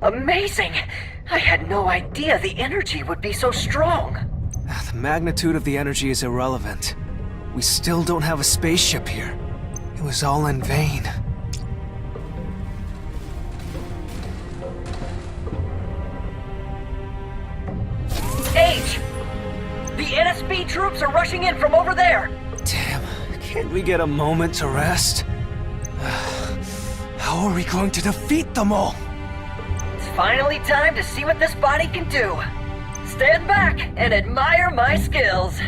Amazing! I had no idea the energy would be so strong. The magnitude of the energy is irrelevant. We still don't have a spaceship here. It was all in vain. H! The NSB troops are rushing in from over there! Damn, can't we get a moment to rest? How are we going to defeat them all? It's finally time to see what this body can do. Stand back and admire my skills.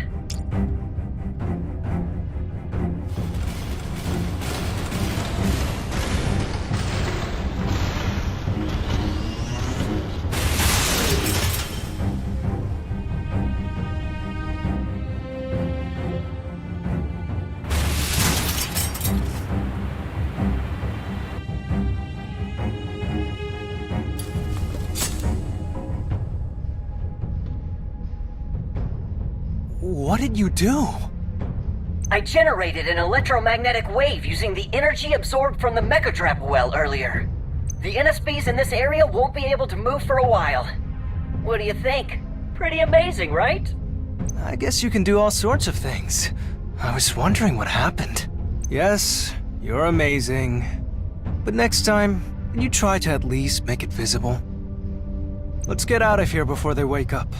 What did you do? I generated an electromagnetic wave using the energy absorbed from the mechatrap well earlier. The NSBs in this area won't be able to move for a while. What do you think? Pretty amazing, right? I guess you can do all sorts of things. I was wondering what happened. Yes, you're amazing. But next time, can you try to at least make it visible? Let's get out of here before they wake up.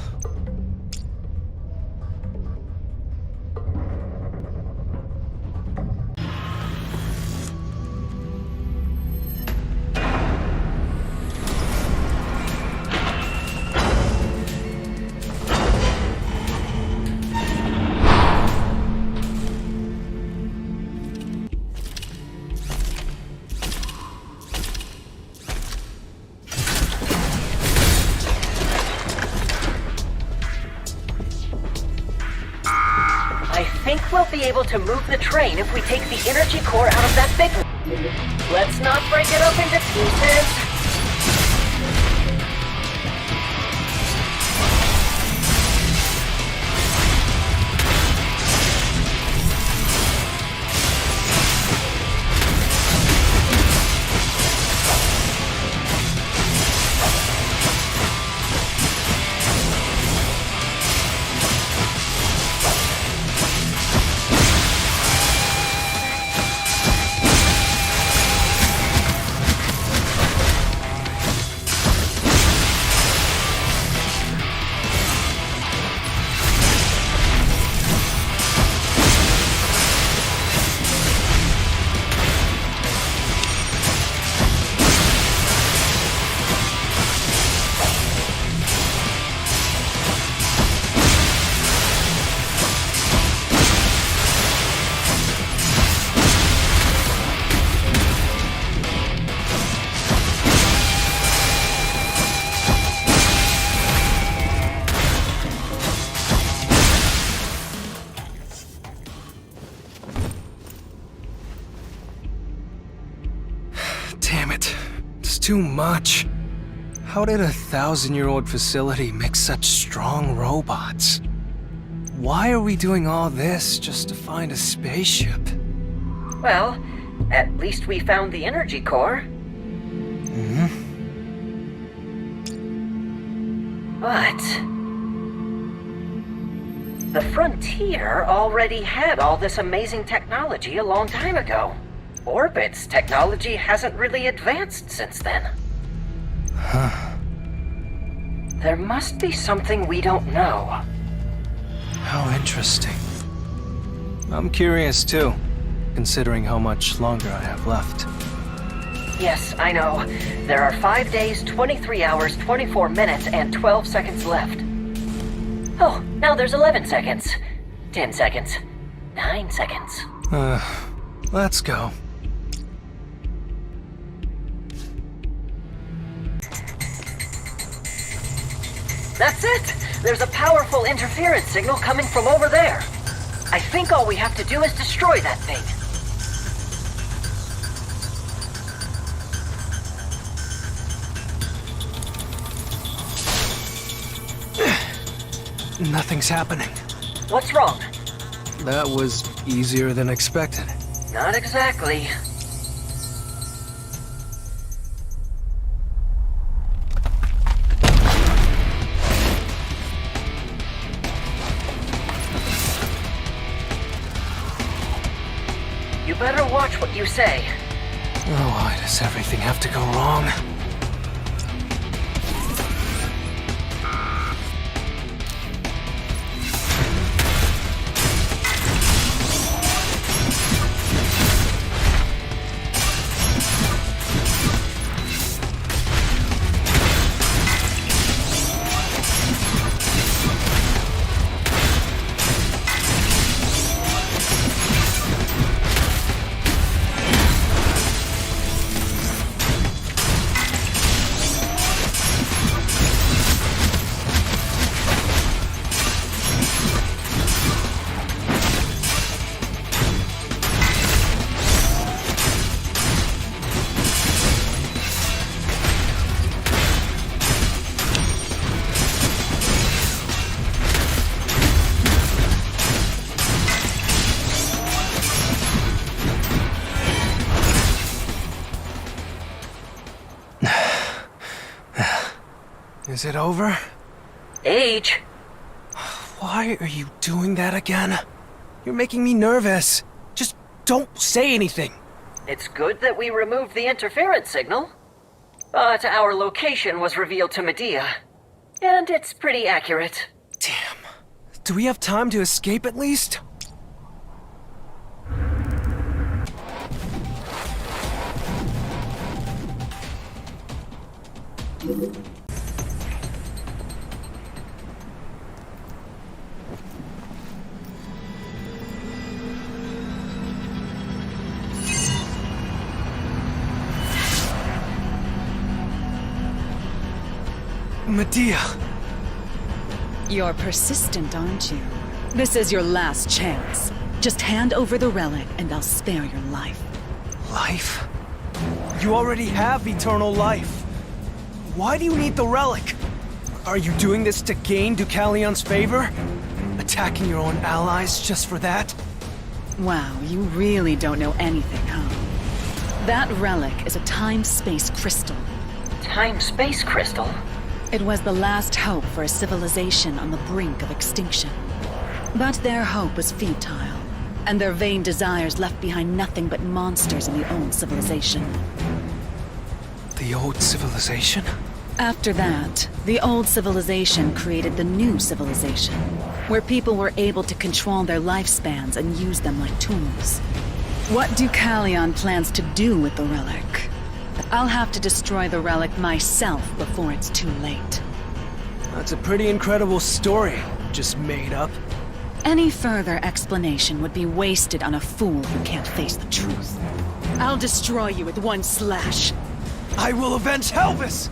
I think we'll be able to move the train if we take the energy core out of that big one. Let's not break it up into pieces. Damn it. It's too much. How did a 1,000-year-old facility make such strong robots? Why are we doing all this just to find a spaceship? Well, at least we found the energy core. But the frontier already had all this amazing technology a long time ago. Orbit's technology hasn't really advanced since then. Huh. There must be something we don't know. How interesting. I'm curious too, considering how much longer I have left. Yes, I know. There are 5 days, 23 hours, 24 minutes, and 12 seconds left. Oh, now there's 11 seconds. 10 seconds. 9 seconds. Let's go. That's it! There's a powerful interference signal coming from over there. I think all we have to do is destroy that thing. Nothing's happening. What's wrong? That was easier than expected. Not exactly. You better watch what you say. Oh, why does everything have to go wrong? Is it over? Age? Why are you doing that again? You're making me nervous. Just don't say anything. It's good that we removed the interference signal. But our location was revealed to Medea. And it's pretty accurate. Damn. Do we have time to escape at least? Medea! You're persistent, aren't you? This is your last chance. Just hand over the relic and I'll spare your life. Life? You already have eternal life. Why do you need the relic? Are you doing this to gain Deucalion's favor? Attacking your own allies just for that? Wow, you really don't know anything, huh? That relic is a time-space crystal. Time-space crystal? It was the last hope for a civilization on the brink of extinction. But their hope was futile, and their vain desires left behind nothing but monsters in the old civilization. The old civilization? After that, the old civilization created the new civilization, where people were able to control their lifespans and use them like tools. What Deucalion plans to do with the relic? I'll have to destroy the relic myself before it's too late. That's a pretty incredible story, just made up. Any further explanation would be wasted on a fool who can't face the truth. I'll destroy you with one slash. I will avenge Helvis!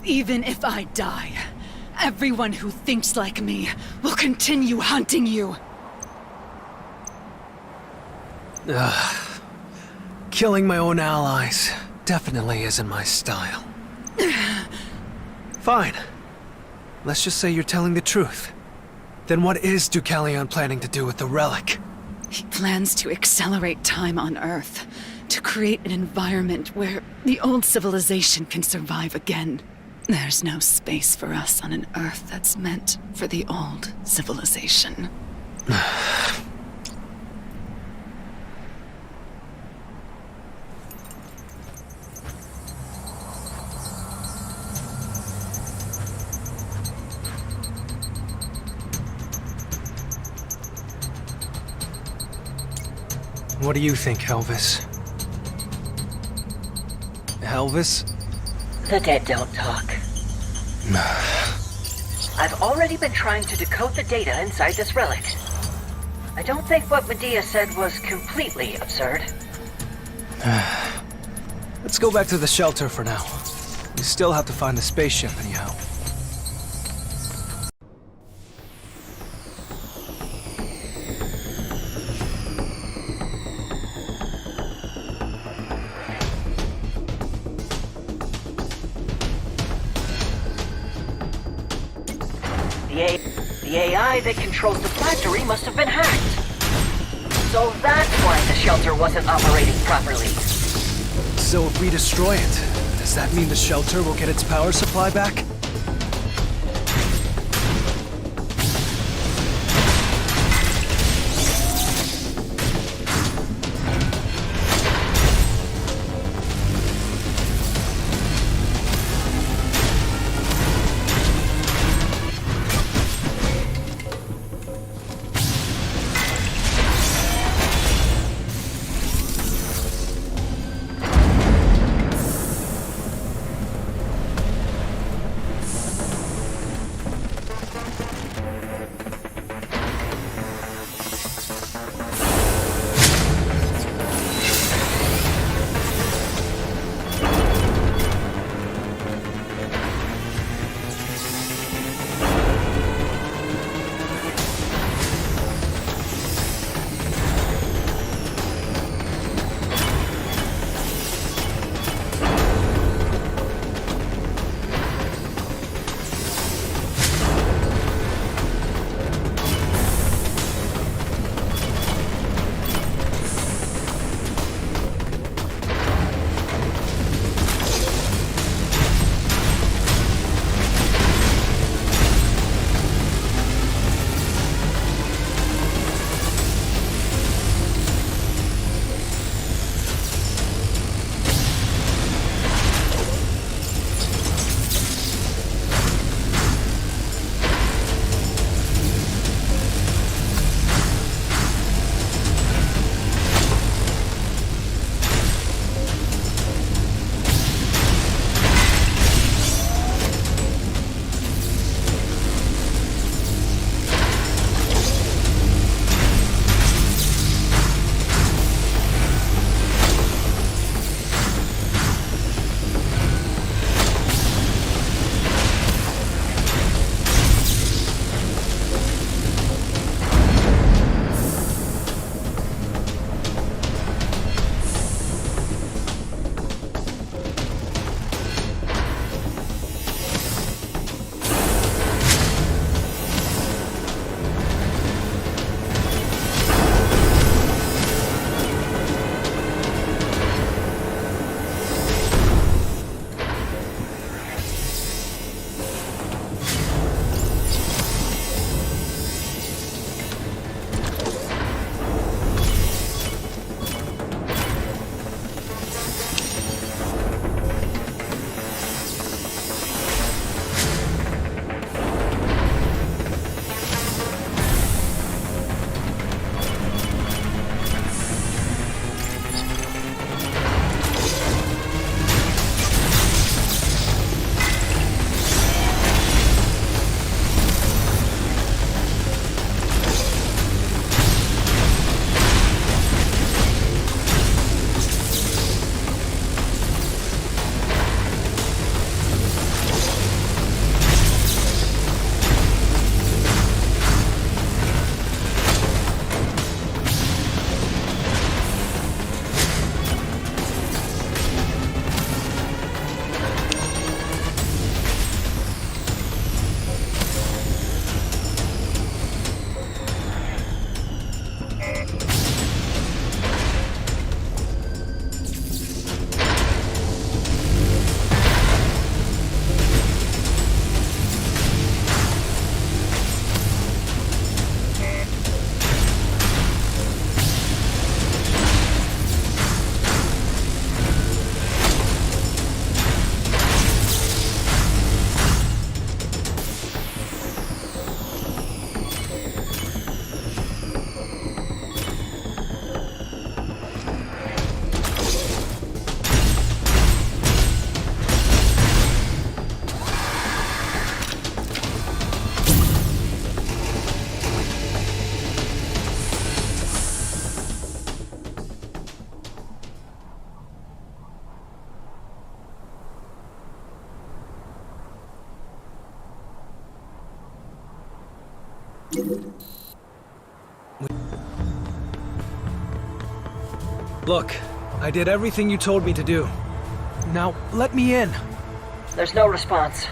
Even if I die, everyone who thinks like me will continue hunting you. Killing my own allies definitely isn't my style. Fine. let's just say you're telling the truth. Then what is Deucalion planning to do with the relic? He plans to accelerate time on Earth, to create an environment where the old civilization can survive again. There's no space for us on an Earth that's meant for the old civilization. What do you think, Elvis? Elvis? The dead don't talk. I've already been trying to decode the data inside this relic. I don't think what Medea said was completely absurd. Let's go back to the shelter for now. We still have to find the spaceship anyhow. The AI that controls the factory must have been hacked. So that's why the shelter wasn't operating properly. So if we destroy it, does that mean the shelter will get its power supply back? Look, I did everything you told me to do. Now, let me in. There's no response.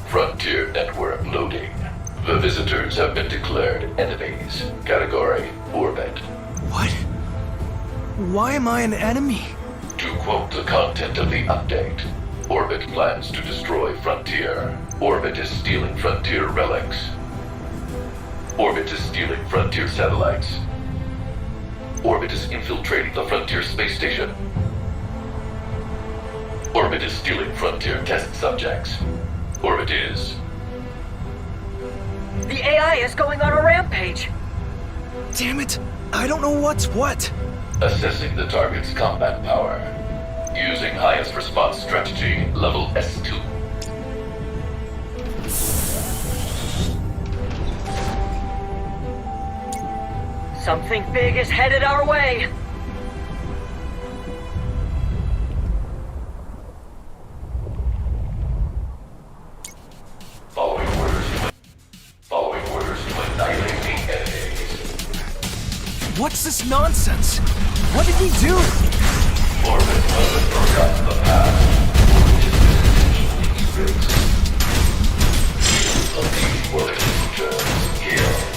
Frontier network loading. The visitors have been declared enemies. Category Orbit. What? Why am I an enemy? To quote the content of the update, Orbit plans to destroy Frontier. Orbit is stealing Frontier relics. Orbit is stealing Frontier satellites. Orbit is infiltrating the Frontier space station. Orbit is stealing Frontier test subjects. Orbit is... The AI is going on a rampage! Damn it! I don't know what's what! assessing the target's combat power. Using highest response strategy, level S2. Something big is headed our way! Following orders to annihilate the enemies. What's this nonsense? What did we do? Orbit hasn't forgotten the past. Unleash for the future. Here.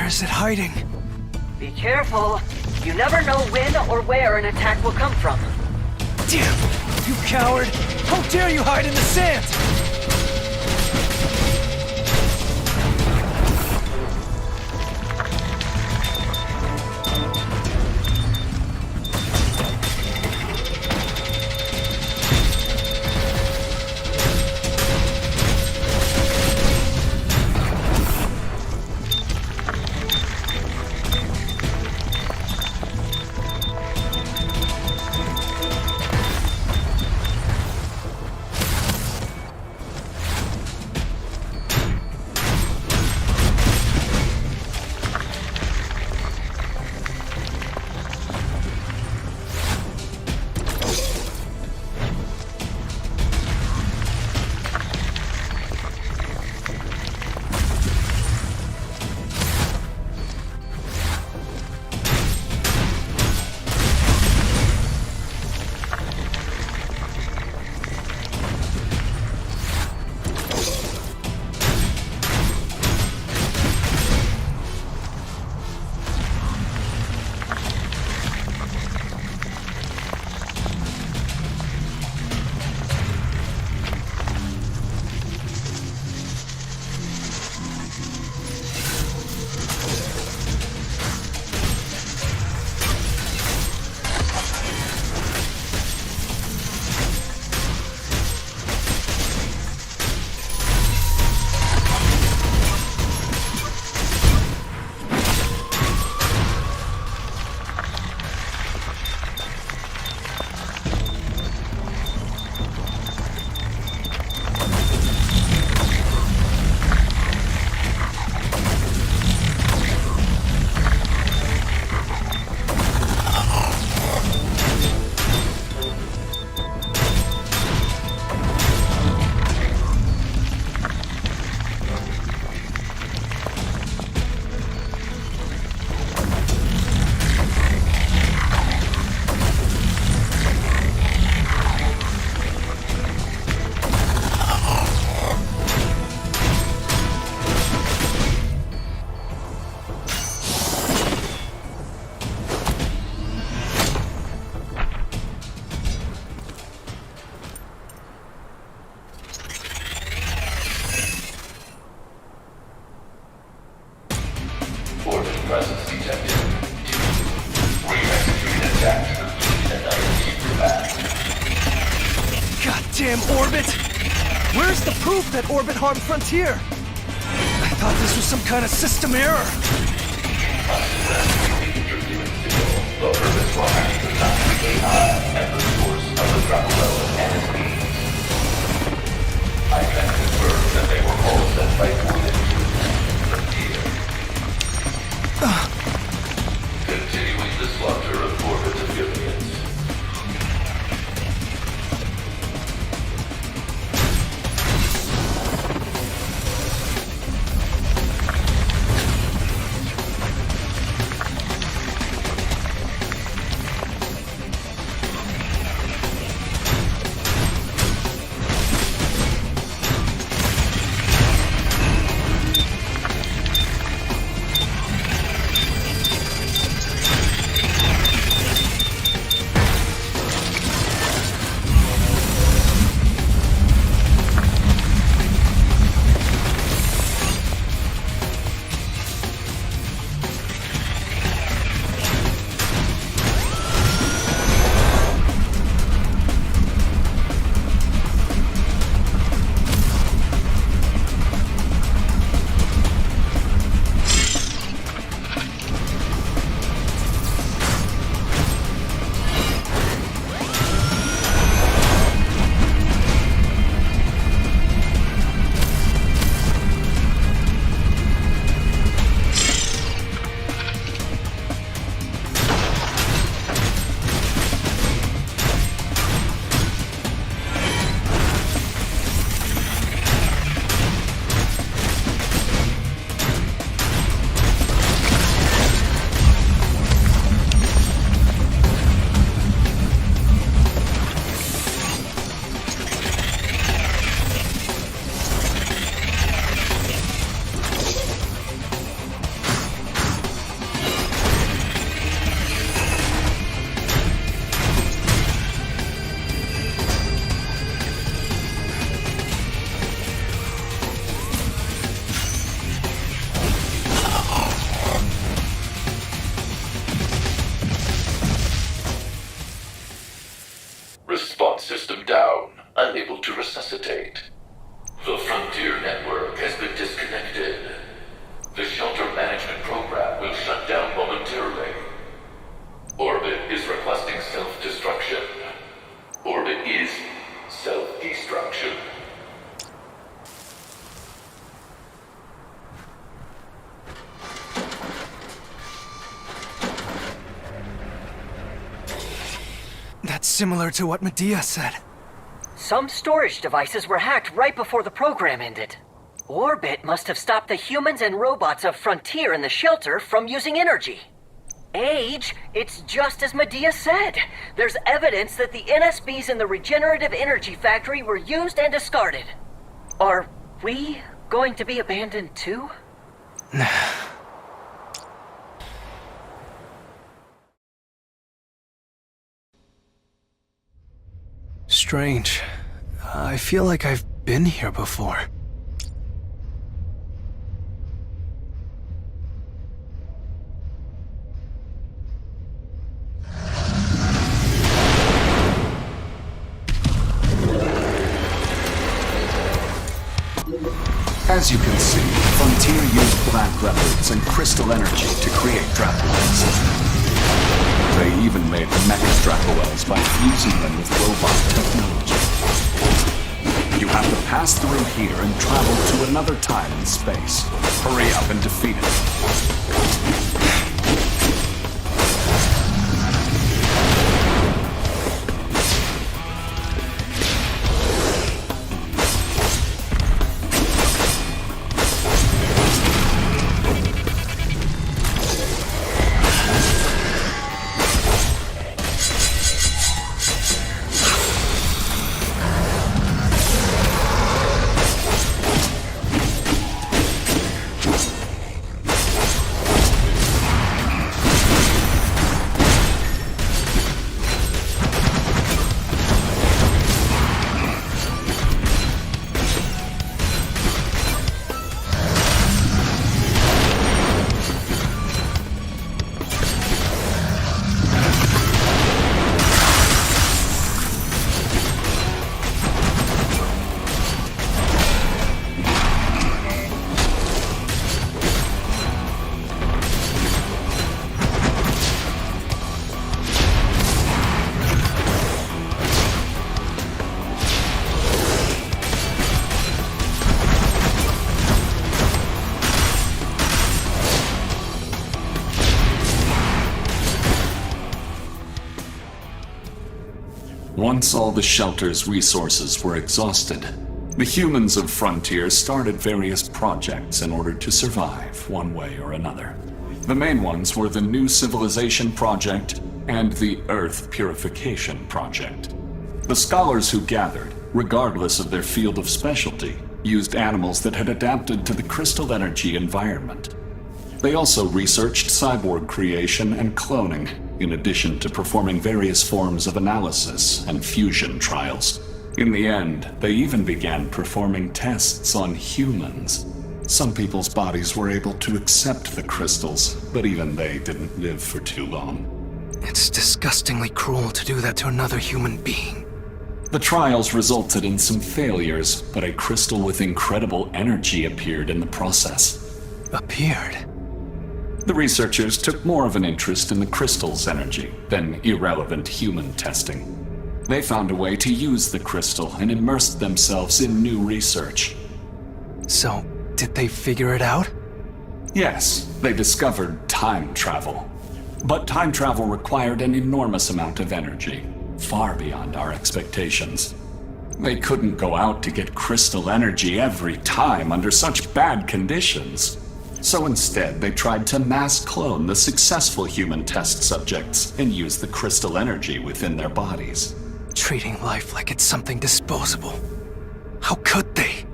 Where is it hiding? Be careful. You never know when or where an attack will come from. Damn! You coward! How dare you hide in the sand! Where's the proof that orbit harmed Frontier? I thought this was some kind of system error. The purpose will actually not the AI and the source of the Dracula entities. I can confirm that they were all sent by coordinates to Frontier. Continuing the slaughter of orbit affiliates. Response system down. Unable to resuscitate. The Frontier network has been disconnected. The shelter management program will shut down momentarily. Orbit is requesting self-destruction. Orbit is self-destruction. That's similar to what Medea said. Some storage devices were hacked right before the program ended. Orbit must have stopped the humans and robots of Frontier in the shelter from using energy. Age, it's just as Medea said. There's evidence that the NSBs in the regenerative energy factory were used and discarded. Are we going to be abandoned too? Strange. I feel like I've been here before. As you can see, Frontier used black records and crystal energy to create Dracoels. They even made mecha Dracoels by fusing them with robot technology. You have to pass through here and travel to another time and space. Hurry up and defeat it. Once all the shelter's resources were exhausted, the humans of Frontier started various projects in order to survive one way or another. The main ones were the New Civilization Project and the Earth Purification Project. The scholars who gathered, regardless of their field of specialty, used animals that had adapted to the crystal energy environment. They also researched cyborg creation and cloning, in addition to performing various forms of analysis and fusion trials. In the end, they even began performing tests on humans. Some people's bodies were able to accept the crystals, but even they didn't live for too long. It's disgustingly cruel to do that to another human being. The trials resulted in some failures, but a crystal with incredible energy appeared in the process. Appeared? The researchers took more of an interest in the crystal's energy than irrelevant human testing. They found a way to use the crystal and immersed themselves in new research. So, did they figure it out? Yes, they discovered time travel. But time travel required an enormous amount of energy, far beyond our expectations. They couldn't go out to get crystal energy every time under such bad conditions. So instead, they tried to mass clone the successful human test subjects and use the crystal energy within their bodies. Treating life like it's something disposable. How could they?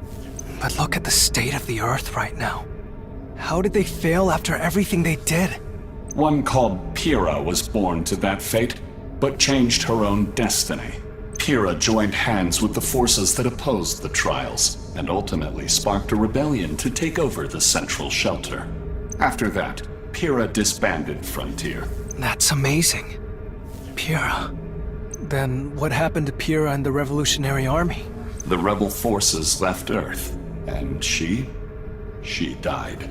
But look at the state of the Earth right now. How did they fail after everything they did? One called Pyrrha was born to that fate, but changed her own destiny. Pyrrha joined hands with the forces that opposed the trials, and ultimately sparked a rebellion to take over the central shelter. After that, Pyrrha disbanded Frontier. That's amazing. Pyrrha. Then what happened to Pyrrha and the Revolutionary Army? The rebel forces left Earth, and she died.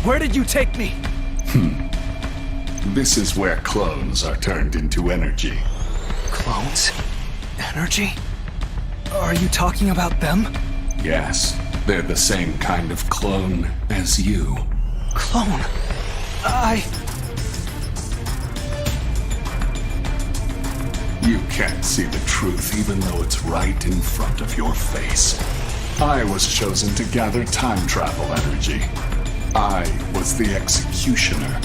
Where did you take me? This is where clones are turned into energy. Clones? Energy? Are you talking about them? Yes, they're the same kind of clone as you. Clone? You can't see the truth even though it's right in front of your face. I was chosen to gather time travel energy. I was the executioner.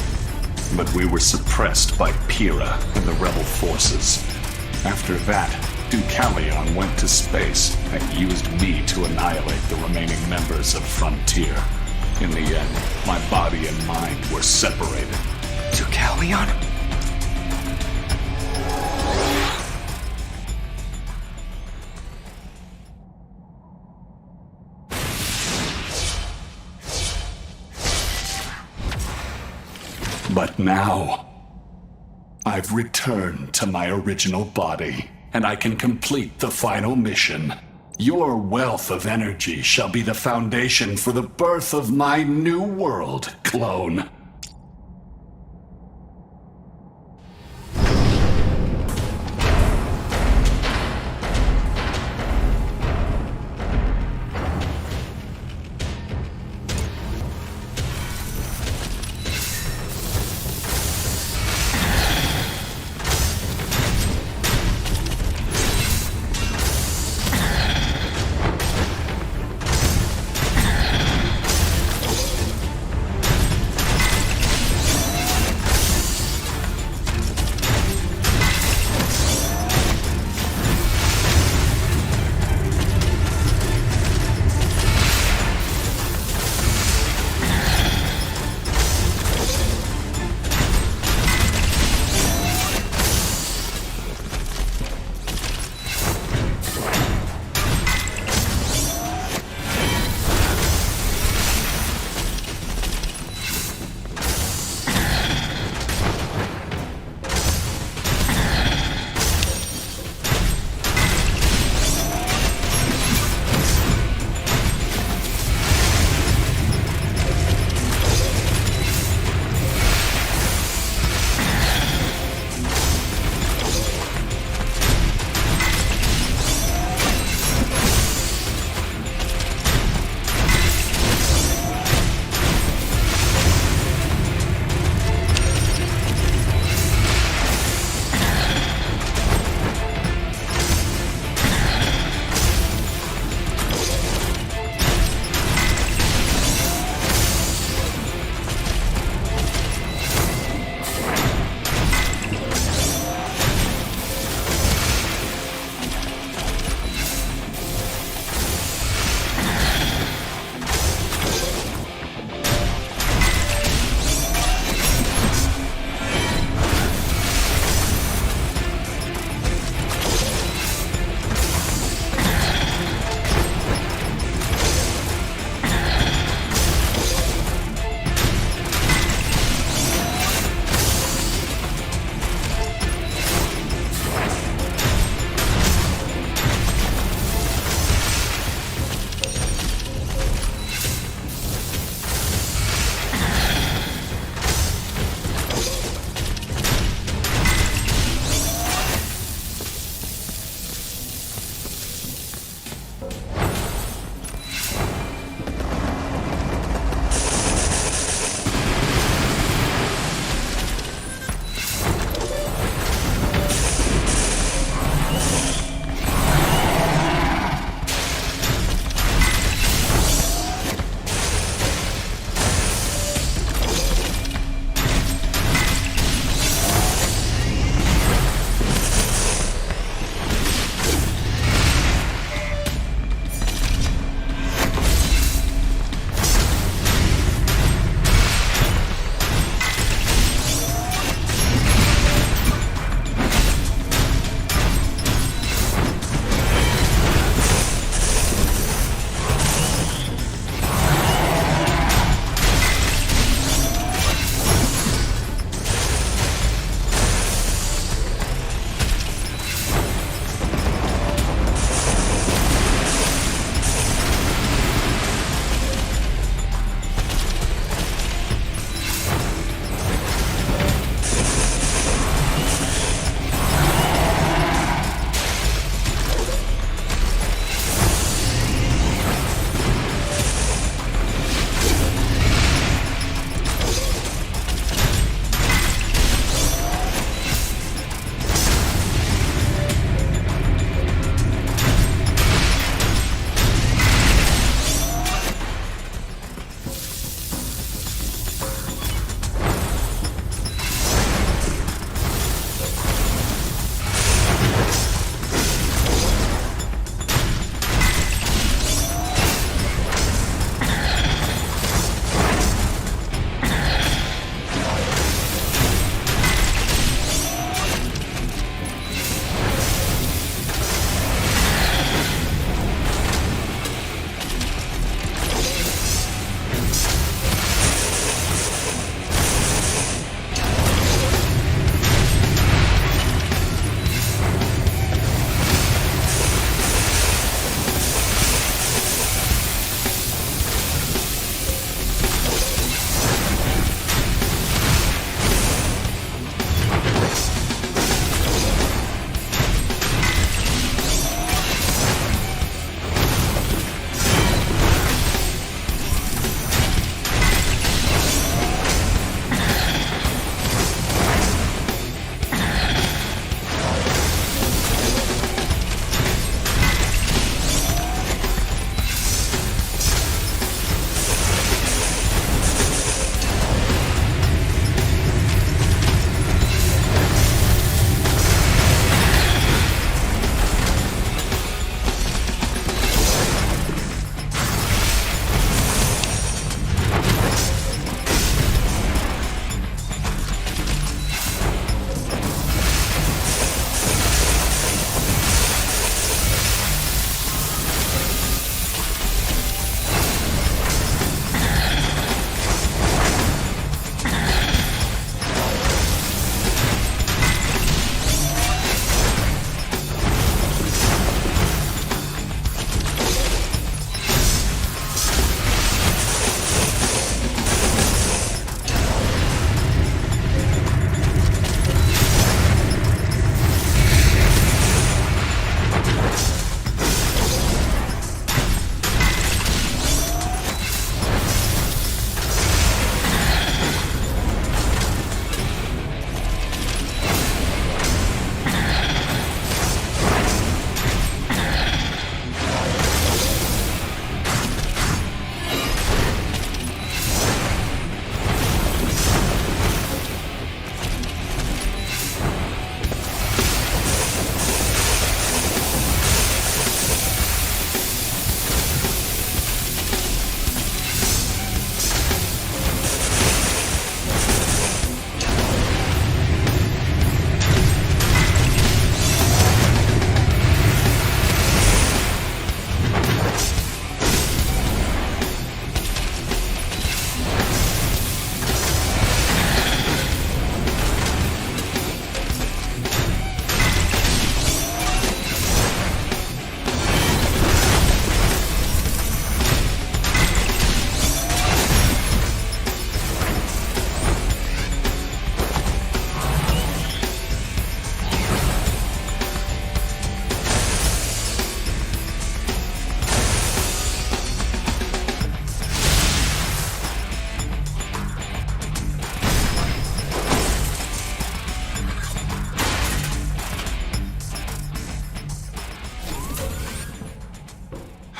But we were suppressed by Pyrrha and the rebel forces. After that, Deucalion went to space and used me to annihilate the remaining members of Frontier. In the end, my body and mind were separated. Deucalion? But now, I've returned to my original body, and I can complete the final mission. Your wealth of energy shall be the foundation for the birth of my new world, clone.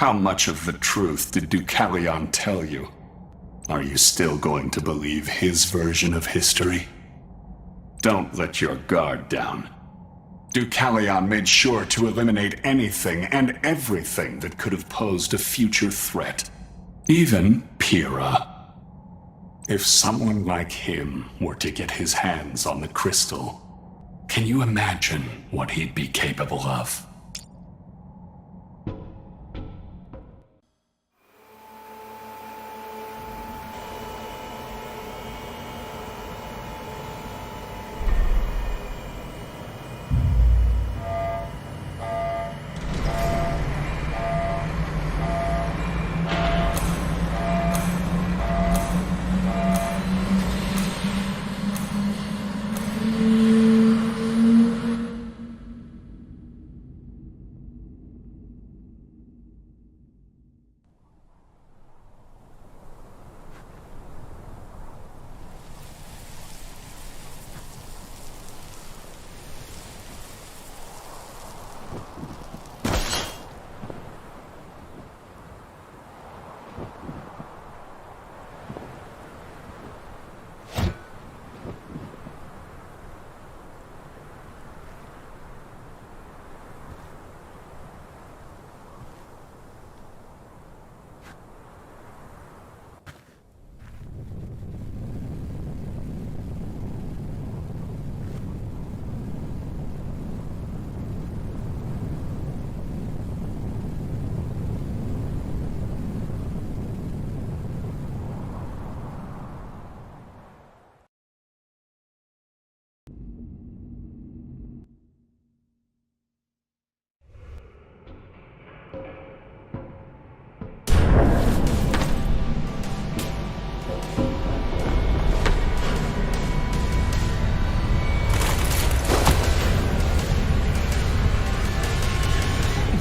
How much of the truth did Deucalion tell you? Are you still going to believe his version of history? Don't let your guard down. Deucalion made sure to eliminate anything and everything that could have posed a future threat. Even Pyrrha. If someone like him were to get his hands on the crystal, can you imagine what he'd be capable of?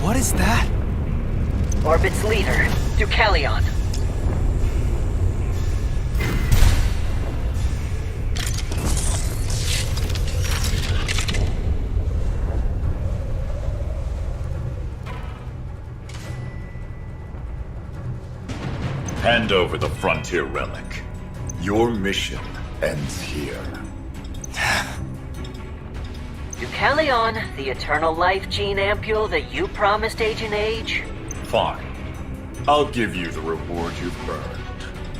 What is that? Orbit's leader, Deucalion. Hand over the Frontier Relic. Your mission ends here. Deucalion, the eternal life gene ampule that you promised Agent Age? Fine. I'll give you the reward you've earned.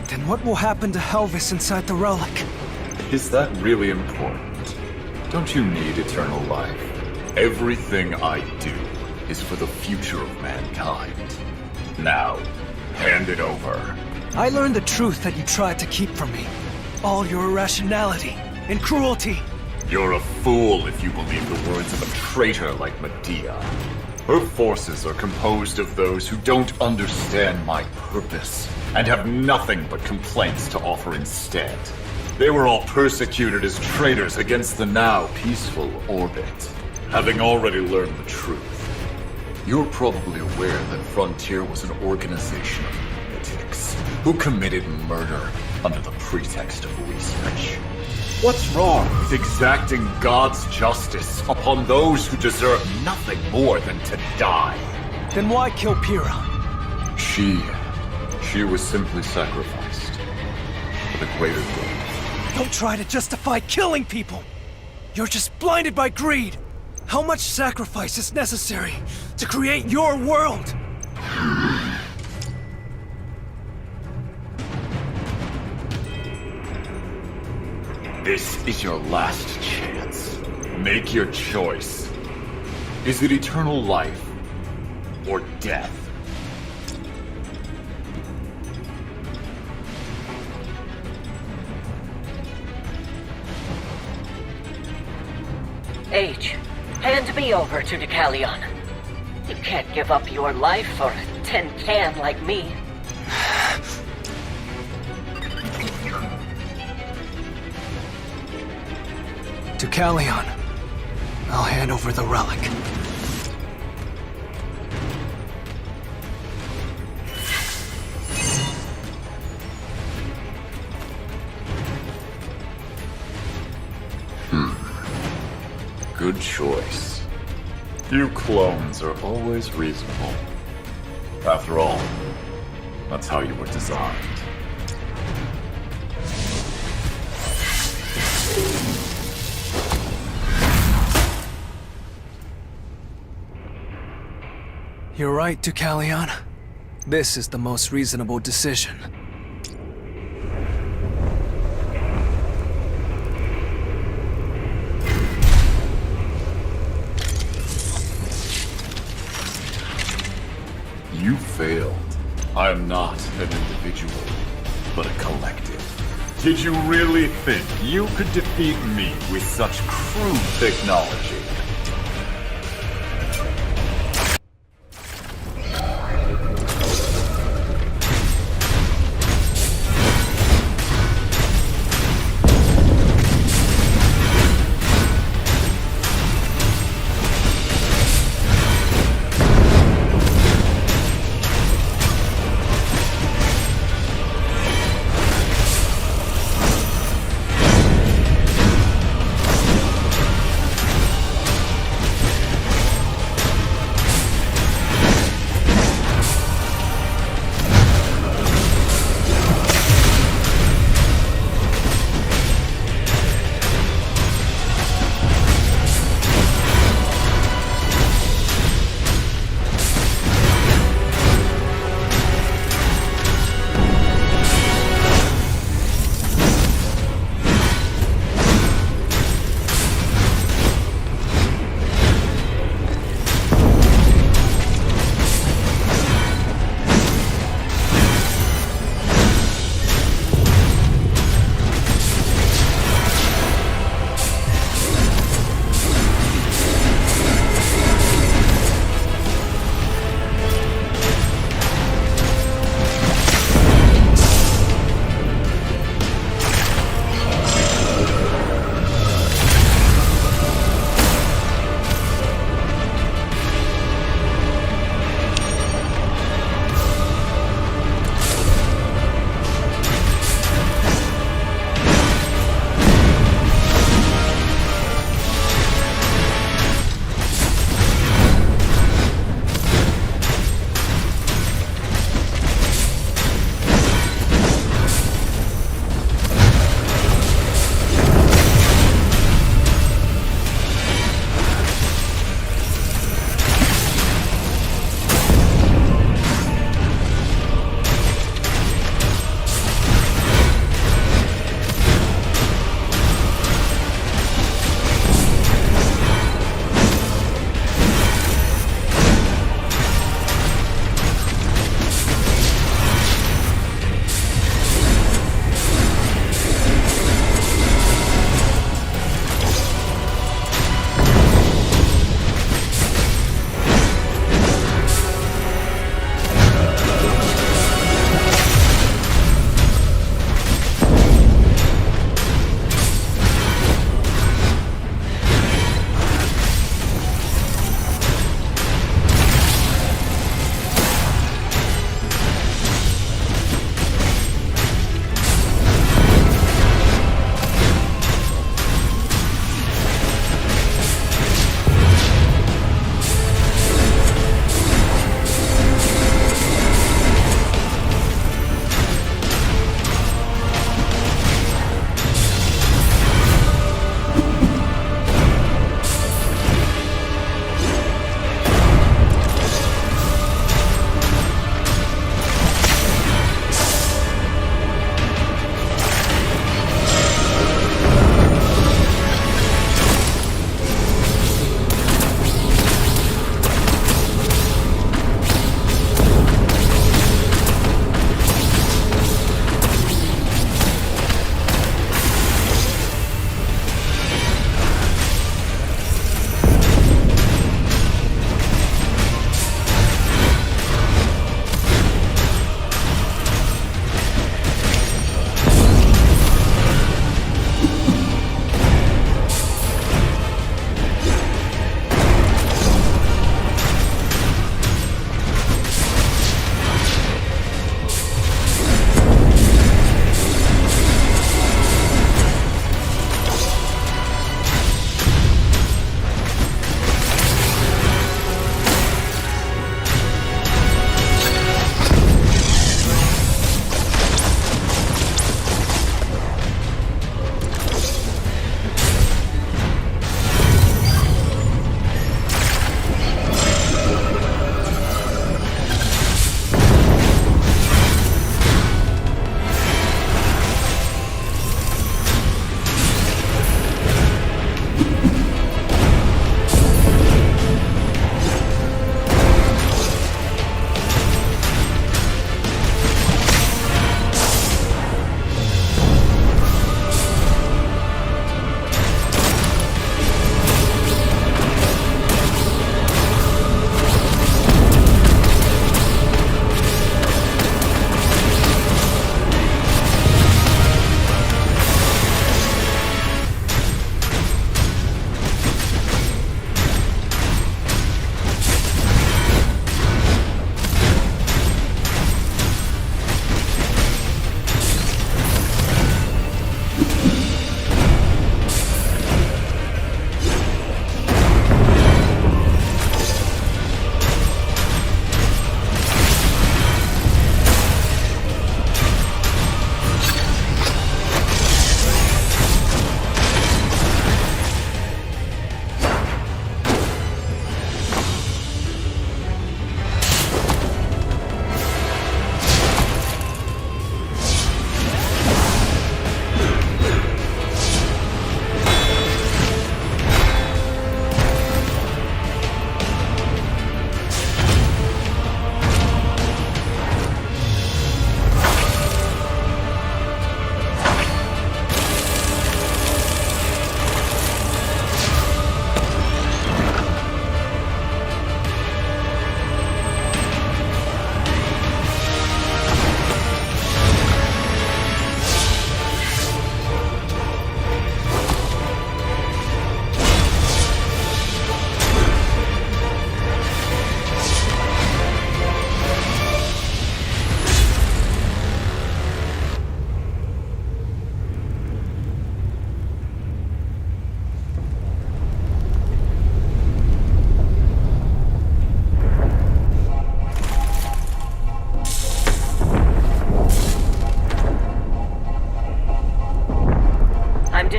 Then what will happen to Helvis inside the relic? Is that really important? Don't you need eternal life? Everything I do is for the future of mankind. Now, hand it over. I learned the truth that you tried to keep from me. All your irrationality and cruelty. You're a fool if you believe the words of a traitor like Medea. Her forces are composed of those who don't understand my purpose, and have nothing but complaints to offer instead. They were all persecuted as traitors against the now peaceful Orbit. Having already learned the truth, you're probably aware that Frontier was an organization of lunatics who committed murder under the pretext of research. What's wrong with exacting God's justice upon those who deserve nothing more than to die? Then why kill Pyrrha? She was simply sacrificed for the greater good. Don't try to justify killing people! You're just blinded by greed! How much sacrifice is necessary to create your world? This is your last chance. Make your choice. Is it eternal life or death? Age, hand me over to Deucalion. You can't give up your life for a tin can like me. Deucalion, I'll hand over the relic. Good choice. You clones are always reasonable. After all, that's how you were designed. You're right, Deucalion. This is the most reasonable decision. You failed. I am not an individual, but a collective. Did you really think you could defeat me with such crude technology?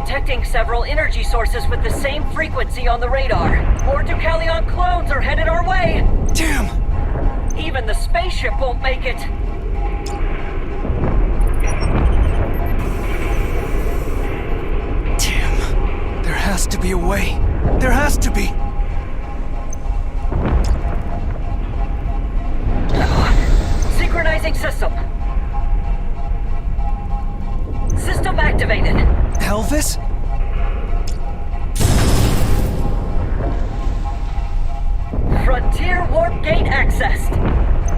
detecting several energy sources with the same frequency on the radar. More Deucalion clones are headed our way! Damn! Even the spaceship won't make it! Damn. There has to be a way. There has to be. Synchronizing system. System activated. Elvis? Frontier warp gate accessed.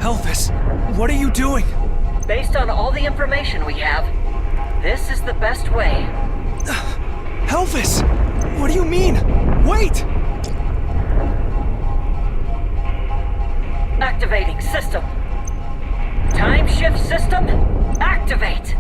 Elvis, what are you doing? Based on all the information we have, this is the best way. Elvis! What do you mean? Wait! Activating system. Time shift system, activate!